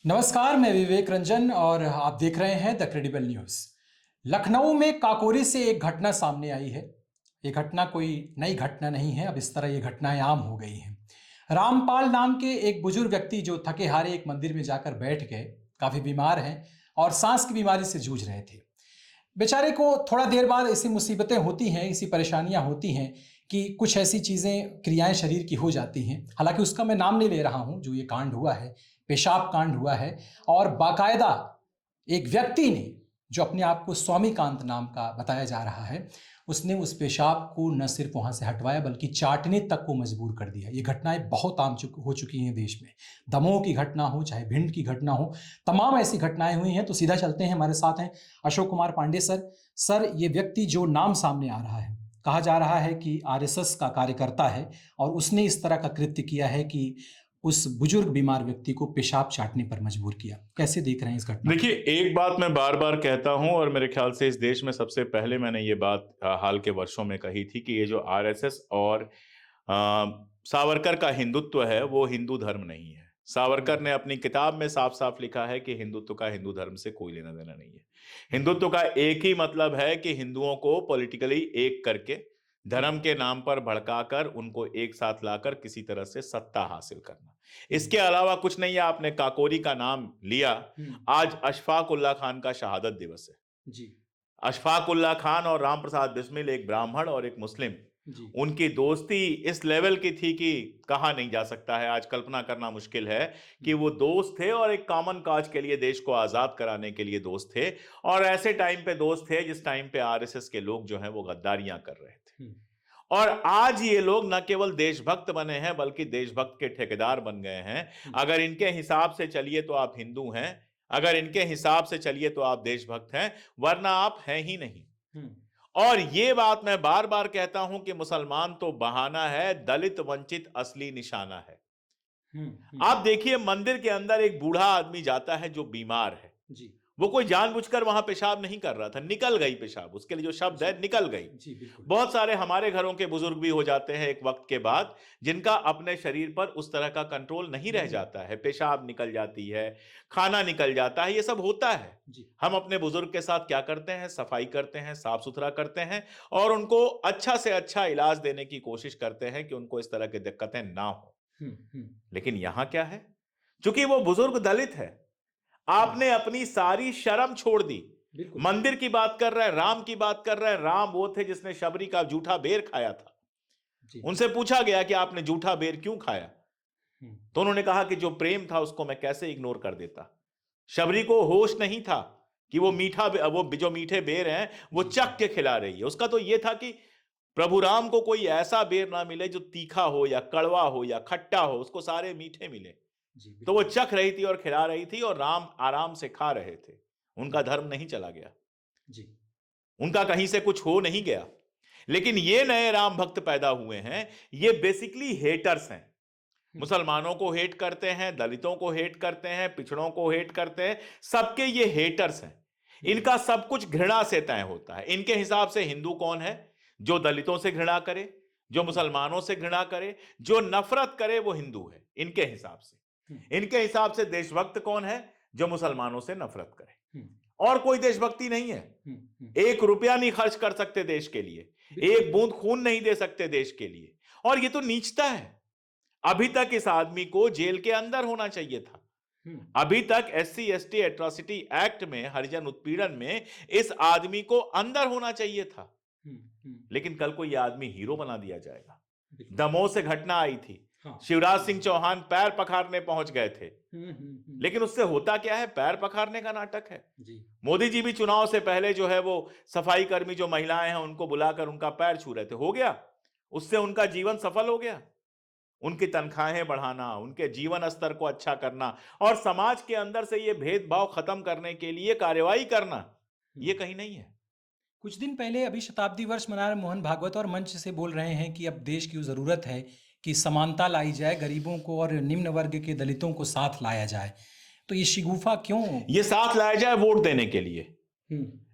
नमस्कार, मैं विवेक रंजन और आप देख रहे हैं द क्रेडिबल न्यूज। लखनऊ में काकोरी से एक घटना सामने आई है। ये घटना कोई नई घटना नहीं है, अब इस तरह ये घटनाएं आम हो गई हैं। रामपाल नाम के एक बुजुर्ग व्यक्ति जो थके हारे एक मंदिर में जाकर बैठ गए, काफी बीमार हैं और सांस की बीमारी से जूझ रहे थे। बेचारे को थोड़ा देर बाद ऐसी मुसीबतें होती हैं, ऐसी परेशानियां होती हैं कि कुछ ऐसी चीज़ें, क्रियाएं शरीर की हो जाती हैं। हालांकि उसका मैं नाम नहीं ले रहा हूं। जो ये कांड हुआ है, पेशाब कांड हुआ है। और बाकायदा एक व्यक्ति ने, जो अपने आप को स्वामीकांत नाम का बताया जा रहा है, उसने उस पेशाब को न सिर्फ वहां से हटवाया बल्कि चाटने तक को मजबूर कर दिया। ये घटनाएं बहुत हो चुकी हैं देश में। दमोह की घटना हो चाहे भिंड की घटना हो, तमाम ऐसी घटनाएं हुई हैं। तो सीधा चलते हैं, हमारे साथ हैं अशोक कुमार पांडे सर। सर, ये व्यक्ति जो नाम सामने आ रहा है, कहा जा रहा है कि आरएसएस का कार्यकर्ता है और उसने इस तरह का कृत्य किया है कि उस बुजुर्ग बीमार व्यक्ति को पेशाब चाटने पर मजबूर किया। कैसे देख रहे हैं इस घटना को? देखिए, एक बात मैं बार बार कहता हूं और मेरे ख्याल से इस देश में सबसे पहले मैंने ये बात हाल के वर्षों में कही थी कि ये जो आरएसएस और सावरकर का हिंदुत्व है वो हिंदू धर्म नहीं है। सावरकर ने अपनी किताब में साफ साफ लिखा है कि हिंदुत्व का हिंदू धर्म से कोई लेना देना नहीं है। हिंदुत्व का एक ही मतलब है कि हिंदुओं को पॉलिटिकली एक करके धर्म के नाम पर भड़काकर उनको एक साथ लाकर किसी तरह से सत्ता हासिल करना। इसके अलावा कुछ नहीं है। आपने काकोरी का नाम लिया। आज अशफाक उल्ला खान का शहादत दिवस है। जी। अशफाक उल्ला खान और राम प्रसाद बिस्मिल, एक ब्राह्मण और एक मुस्लिम, जी। उनकी दोस्ती इस लेवल की थी कि कहा नहीं जा सकता है। आज कल्पना करना मुश्किल है कि वो दोस्त थे और एक कॉमन काज के लिए, देश को आजाद कराने के लिए दोस्त थे। और ऐसे टाइम पे दोस्त थे जिस टाइम पे आरएसएस के लोग जो हैं वो गद्दारियां कर रहे थे। और आज ये लोग न केवल देशभक्त बने हैं बल्कि देशभक्त के ठेकेदार बन गए हैं। अगर इनके हिसाब से चलिए तो आप हिंदू हैं, अगर इनके हिसाब से चलिए तो आप देशभक्त हैं, वरना आप हैं ही नहीं। और ये बात मैं बार बार कहता हूं कि मुसलमान तो बहाना है, दलित वंचित असली निशाना है। आप देखिए, मंदिर के अंदर एक बूढ़ा आदमी जाता है जो बीमार है। जी। वो कोई जानबूझकर वहां पेशाब नहीं कर रहा था, निकल गई पेशाब। उसके लिए जो शब्द है, निकल गई। जी, बिल्कुल। बहुत सारे हमारे घरों के बुजुर्ग भी हो जाते हैं एक वक्त के बाद, जिनका अपने शरीर पर उस तरह का कंट्रोल नहीं रह जाता है। पेशाब निकल जाती है, खाना निकल जाता है, ये सब होता है। जी। हम अपने बुजुर्ग के साथ क्या करते हैं? सफाई करते हैं, साफ सुथरा करते हैं और उनको अच्छा से अच्छा इलाज देने की कोशिश करते हैं कि उनको इस तरह की दिक्कतें ना हो। लेकिन यहां क्या है? चूंकि वो बुजुर्ग दलित है, आपने अपनी सारी शर्म छोड़ दी। बिल्कुल। मंदिर की बात कर रहे हैं, राम की बात कर रहे हैं। राम वो थे जिसने शबरी का जूठा बेर खाया था। जी। उनसे पूछा गया कि आपने जूठा बेर क्यों खाया, तो उन्होंने कहा कि जो प्रेम था उसको मैं कैसे इग्नोर कर देता। शबरी को होश नहीं था कि वो वो जो मीठे बेर हैं वो चख के खिला रही है। उसका तो ये था कि प्रभु राम को कोई ऐसा बेर ना मिले जो तीखा हो या कड़वा हो या खट्टा हो, उसको सारे मीठे मिले। जी, तो वो बिल्कुल। चख रही थी और खिला रही थी और राम आराम से खा रहे थे। उनका धर्म नहीं चला गया, जी। उनका कहीं से कुछ हो नहीं गया। लेकिन ये नए राम भक्त पैदा हुए हैं, ये बेसिकली हेटर्स हैं। मुसलमानों को हेट करते हैं, दलितों को हेट करते हैं, पिछड़ों को हेट करते हैं, सबके ये हेटर्स हैं। इनका सब कुछ घृणा से तय होता है। इनके हिसाब से हिंदू कौन है? जो दलितों से घृणा करे, जो मुसलमानों से घृणा करे, जो नफरत करे, वो हिंदू है इनके हिसाब से। इनके हिसाब से देशभक्त कौन है? जो मुसलमानों से नफरत करे। और कोई देशभक्ति नहीं है। एक रुपया नहीं खर्च कर सकते देश के लिए, एक बूंद खून नहीं दे सकते देश के लिए। और ये तो नीचता है। अभी तक इस आदमी को जेल के अंदर होना चाहिए था। अभी तक एससी एसटी एट्रॉसिटी एक्ट में, हरिजन उत्पीड़न में, इस आदमी को अंदर होना चाहिए था। लेकिन कल को यह आदमी हीरो बना दिया जाएगा। दमोह से घटना आई थी। हाँ। शिवराज सिंह चौहान पैर पखारने पहुंच गए थे। लेकिन उससे होता क्या है? पैर पखारने का नाटक है। जी। मोदी जी भी चुनाव से पहले जो है वो सफाई कर्मी जो महिलाएं हैं उनको बुलाकर उनका पैर छू रहे थे। हो गया, उससे उनका जीवन सफल हो गया। उनकी तनख्वाहें बढ़ाना, उनके जीवन स्तर को अच्छा करना और समाज के अंदर से ये भेदभाव खत्म करने के लिए कार्रवाई करना, ये कहीं नहीं है। कुछ दिन पहले अभी शताब्दी वर्ष मना रहे मोहन भागवत और मंच से बोल रहे हैं कि अब देश की ज़रूरत है कि समानता लाई जाए, गरीबों को और निम्न वर्ग के दलितों को साथ लाया जाए। तो ये शिगुफा क्यों? ये साथ लाया जाए वोट देने के लिए।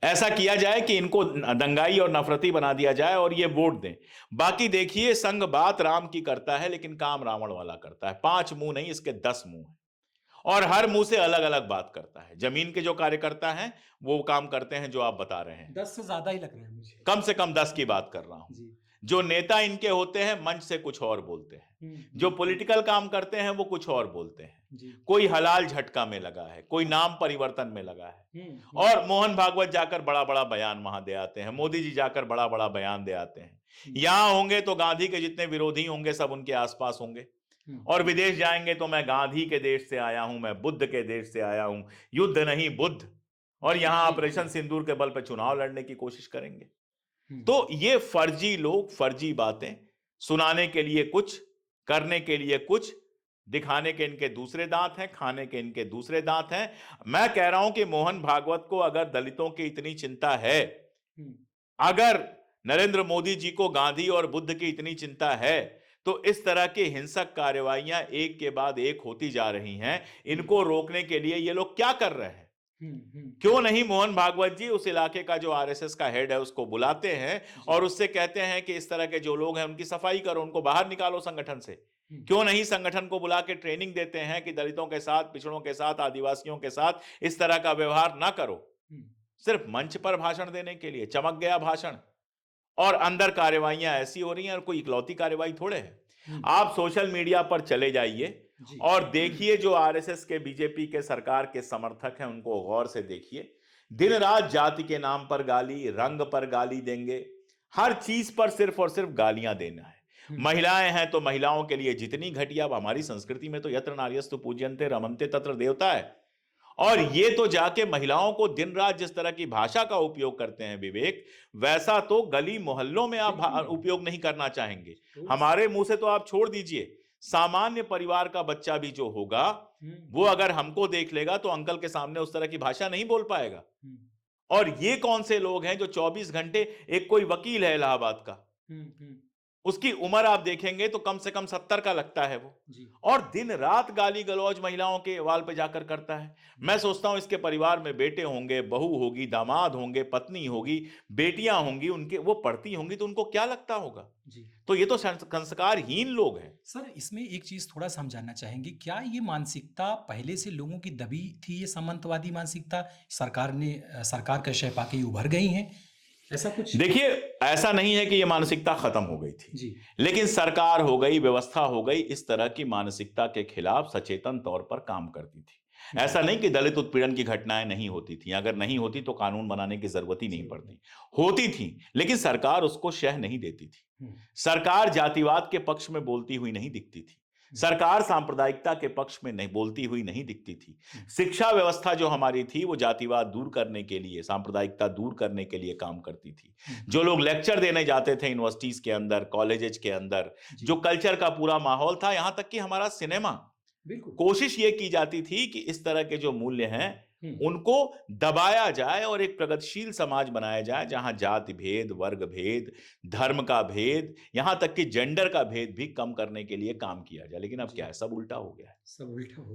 ऐसा किया जाए कि इनको दंगाई और नफरती बना दिया जाए और ये वोट दें। बाकी देखिए, संग बात राम की करता है लेकिन काम रावण वाला करता है। 5 मुंह नहीं, इसके 10 मुंह हैं। और हर मुंह से अलग अलग बात करता है। जमीन के जो कार्यकर्ता हैं वो काम करते हैं जो आप बता रहे हैं, 10 से ज्यादा ही लग रहा है मुझे। कम से कम 10 की बात कर रहा हूं। जी। जो नेता इनके होते हैं मंच से कुछ और बोलते हैं, जो पॉलिटिकल काम करते हैं वो कुछ और बोलते हैं। जी। कोई हलाल झटका में लगा है, कोई नाम परिवर्तन में लगा है, और मोहन भागवत जाकर बड़ा बड़ा बयान वहां दे आते हैं, मोदी जी जाकर बड़ा बड़ा बयान दे आते हैं। यहां होंगे तो गांधी के जितने विरोधी होंगे सब उनके आसपास होंगे, और विदेश जाएंगे तो मैं गांधी के देश से आया हूं, मैं बुद्ध के देश से आया हूं, युद्ध नहीं बुद्ध, और यहां ऑपरेशन सिंदूर के बल पर चुनाव लड़ने की कोशिश करेंगे। तो ये फर्जी लोग फर्जी बातें सुनाने के लिए कुछ, करने के लिए कुछ, दिखाने के इनके दूसरे दांत हैं, खाने के इनके दूसरे दांत हैं। मैं कह रहा हूं कि मोहन भागवत को अगर दलितों की इतनी चिंता है, अगर नरेंद्र मोदी जी को गांधी और बुद्ध की इतनी चिंता है, तो इस तरह की हिंसक कार्रवाइयां एक के बाद एक होती जा रही हैं, इनको रोकने के लिए ये लोग क्या कर रहे हैं? क्यों नहीं मोहन भागवत जी उस इलाके का जो आरएसएस का हेड है उसको बुलाते हैं और उससे कहते हैं कि इस तरह के जो लोग हैं उनकी सफाई करो, उनको बाहर निकालो संगठन से। क्यों नहीं संगठन को बुला के ट्रेनिंग देते हैं कि दलितों के साथ, पिछड़ों के साथ, आदिवासियों के साथ इस तरह का व्यवहार ना करो। सिर्फ मंच पर भाषण देने के लिए, चमक गया भाषण, और अंदर कार्रवाइयां ऐसी हो रही हैं, और कोई इकलौती कार्रवाई थोड़े है। आप सोशल मीडिया पर चले जाइए और देखिए जो आरएसएस के, बीजेपी के, सरकार के समर्थक हैं उनको गौर से देखिए। दिन रात जाति के नाम पर गाली, रंग पर गाली देंगे, हर चीज पर सिर्फ और सिर्फ गालियां देना है। महिलाएं हैं तो महिलाओं के लिए जितनी घटिया, हमारी संस्कृति में तो यत्र नार्यस्तु पूज्यन्ते रमन्ते तत्र देवता है, और ये तो जाके महिलाओं को दिन रात जिस तरह की भाषा का उपयोग करते हैं विवेक, वैसा तो गली मोहल्लों में आप उपयोग नहीं करना चाहेंगे। हमारे मुंह से तो आप छोड़ दीजिए, सामान्य परिवार का बच्चा भी जो होगा वो अगर हमको देख लेगा तो अंकल के सामने उस तरह की भाषा नहीं बोल पाएगा। और ये कौन से लोग हैं जो 24 घंटे, एक कोई वकील है इलाहाबाद का, उसकी उम्र आप देखेंगे तो कम से कम 70 का लगता है वो, और दिन रात गाली गलौज महिलाओं के वाल पे जाकर करता है। मैं सोचता हूं इसके परिवार में बेटे होंगे, बहू होगी, दामाद होंगे, पत्नी होगी, बेटियां होंगी, उनके वो पढ़ती होंगी, तो उनको क्या लगता होगा? तो ये तो संस्कारहीन लोग हैं। सर, इसमें एक चीज थोड़ा समझाना चाहेंगे, क्या ये मानसिकता पहले से लोगों की दबी थी, ये सामंतवादी मानसिकता सरकार का शय पाके ये उभर गई हैं, ऐसा कुछ? देखिए, ऐसा नहीं है कि ये मानसिकता खत्म हो गई थी, लेकिन सरकार हो गई, व्यवस्था हो गई, इस तरह की मानसिकता के खिलाफ सचेतन तौर पर काम करती थी। ऐसा नहीं कि दलित उत्पीड़न की घटनाएं नहीं होती थी, अगर नहीं होती तो कानून बनाने की जरूरत ही नहीं पड़ती, होती थी, लेकिन सरकार उसको शह नहीं देती थी। सरकार जातिवाद के पक्ष में बोलती हुई नहीं दिखती थी, सरकार सांप्रदायिकता के पक्ष में नहीं बोलती हुई नहीं दिखती थी। शिक्षा व्यवस्था जो हमारी थी वो जातिवाद दूर करने के लिए, सांप्रदायिकता दूर करने के लिए काम करती थी। जो लोग लेक्चर देने जाते थे यूनिवर्सिटीज के अंदर, कॉलेजेस के अंदर, जो कल्चर का पूरा माहौल था, यहां तक कि हमारा सिनेमा, कोशिश ये की जाती थी कि इस तरह के जो मूल्य हैं उनको दबाया जाए और एक प्रगतिशील समाज बनाया जाए, जहां जाति भेद, वर्ग भेद, धर्म का भेद, यहां तक कि जेंडर का भेद भी कम करने के लिए काम किया जाए। लेकिन अब क्या है, सब उल्टा हो गया है,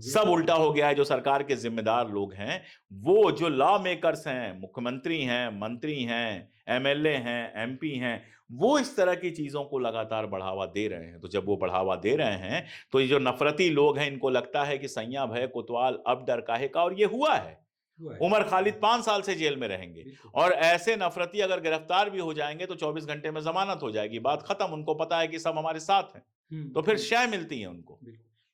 सब उल्टा हो गया है। जो सरकार के जिम्मेदार लोग हैं, वो जो लॉ मेकर्स हैं, मुख्यमंत्री हैं, मंत्री हैं, एमएलए हैं, एमपी हैं, वो इस तरह की चीजों को लगातार बढ़ावा दे रहे हैं। तो जब वो बढ़ावा दे रहे हैं तो ये जो नफरती लोग हैं, इनको लगता है कि सैया भय कोतवाल अब डर काहे का, और ये हुआ है। उमर खालिद 5 साल से जेल में रहेंगे, और ऐसे नफरती अगर गिरफ्तार भी हो जाएंगे तो 24 घंटे में जमानत हो जाएगी, बात खत्म। उनको पता है कि सब हमारे साथ हैं, तो फिर शय मिलती है उनको।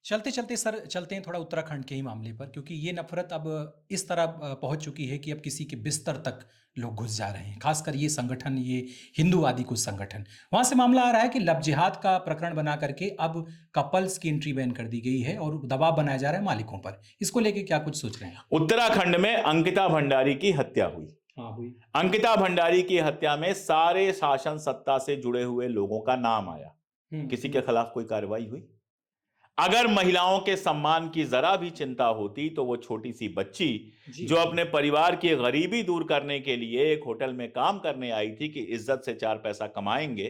चलते चलते सर, चलते हैं थोड़ा उत्तराखंड के ही मामले पर, क्योंकि ये नफरत अब इस तरह पहुंच चुकी है कि अब किसी के बिस्तर तक लोग घुस जा रहे हैं, खासकर ये संगठन, ये हिंदूवादी कुछ संगठन। वहां से मामला आ रहा है कि लव जिहाद का प्रकरण बना करके अब कपल्स की एंट्री बैन कर दी गई है और दबाव बनाया जा रहा है मालिकों पर। इसको लेके क्या कुछ सोच रहे हैं? उत्तराखंड में अंकिता भंडारी की हत्या हुई। हुई। अंकिता भंडारी की हत्या में सारे शासन सत्ता से जुड़े हुए लोगों का नाम आया, किसी के खिलाफ कोई कार्रवाई हुई? अगर महिलाओं के सम्मान की जरा भी चिंता होती तो वो छोटी सी बच्ची जो अपने परिवार की गरीबी दूर करने के लिए एक होटल में काम करने आई थी कि इज्जत से 4 पैसा कमाएंगे,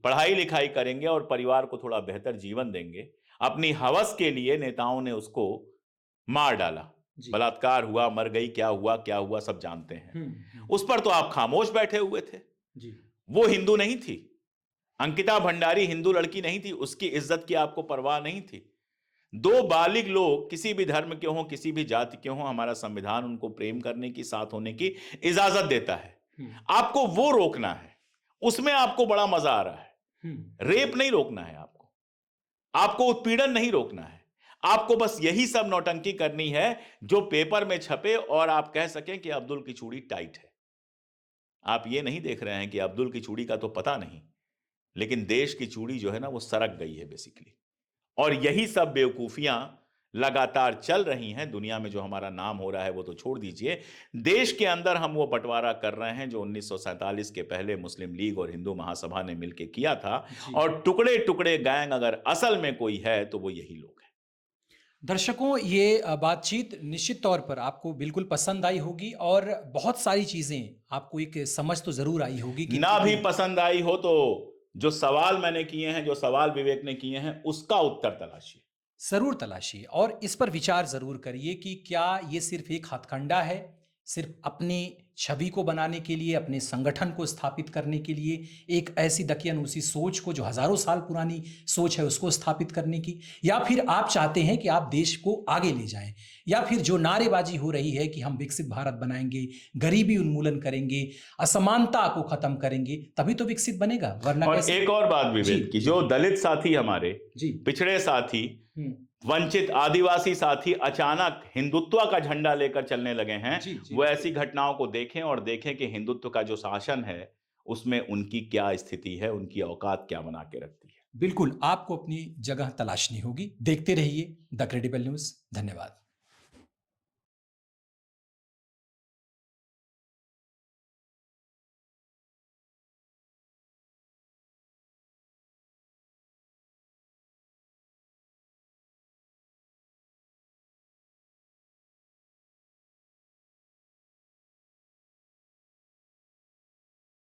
पढ़ाई लिखाई करेंगे और परिवार को थोड़ा बेहतर जीवन देंगे, अपनी हवस के लिए नेताओं ने उसको मार डाला, बलात्कार हुआ, मर गई, क्या हुआ सब जानते हैं। उस पर तो आप खामोश बैठे हुए थे। वो हिंदू नहीं थी, अंकिता भंडारी हिंदू लड़की नहीं थी, उसकी इज्जत की आपको परवाह नहीं थी। दो बालिग लोग किसी भी धर्म के हों, किसी भी जाति के हों, हमारा संविधान उनको प्रेम करने की, साथ होने की इजाजत देता है। आपको वो रोकना है, उसमें आपको बड़ा मजा आ रहा है। रेप नहीं रोकना है आपको, आपको उत्पीड़न नहीं रोकना है, आपको बस यही सब नौटंकी करनी है जो पेपर में छपे और आप कह सकें कि अब्दुल की चूड़ी टाइट है। आप ये नहीं देख रहे हैं कि अब्दुल की चूड़ी का तो पता नहीं, लेकिन देश की चूड़ी जो है ना वो सरक गई है बेसिकली। और यही सब बेवकूफियां लगातार चल रही हैं दुनिया में। जो हमारा नाम हो रहा है वो तो छोड़ दीजिए, देश के अंदर हम वो बंटवारा कर रहे हैं जो 1947 के पहले मुस्लिम लीग और हिंदू महासभा ने मिलकर किया था। और टुकड़े टुकड़े गैंग अगर असल में कोई है तो वो यही लोग हैं। दर्शकों, ये बातचीत निश्चित तौर पर आपको बिल्कुल पसंद आई होगी और बहुत सारी चीज़ें आपको एक समझ तो ज़रूर आई होगी कि ना भी पसंद आई हो तो जो सवाल मैंने किए हैं, जो सवाल विवेक ने किए हैं, उसका उत्तर तलाशिए, ज़रूर तलाशिए और इस पर विचार ज़रूर करिए कि क्या ये सिर्फ एक हथकंडा है, सिर्फ अपनी छवि को बनाने के लिए, अपने संगठन को स्थापित करने के लिए, एक ऐसी दकियानूसी सोच को जो हज़ारों साल पुरानी सोच है उसको स्थापित करने की, या फिर आप चाहते हैं कि आप देश को आगे ले जाएं, या फिर जो नारेबाजी हो रही है कि हम विकसित भारत बनाएंगे, गरीबी उन्मूलन करेंगे, असमानता को खत्म करेंगे, तभी तो विकसित बनेगा, वरना और कैसे? एक और बात विवेक की, जो दलित साथी हमारे, जी। पिछड़े साथी, वंचित आदिवासी साथी अचानक हिंदुत्व का झंडा लेकर चलने लगे हैं, वो ऐसी घटनाओं को देखें और देखें कि हिंदुत्व का जो शासन है उसमें उनकी क्या स्थिति है, उनकी औकात क्या बना के रखती है। बिल्कुल, आपको अपनी जगह तलाशनी होगी। देखते रहिए द क्रेडिबल न्यूज़। धन्यवाद।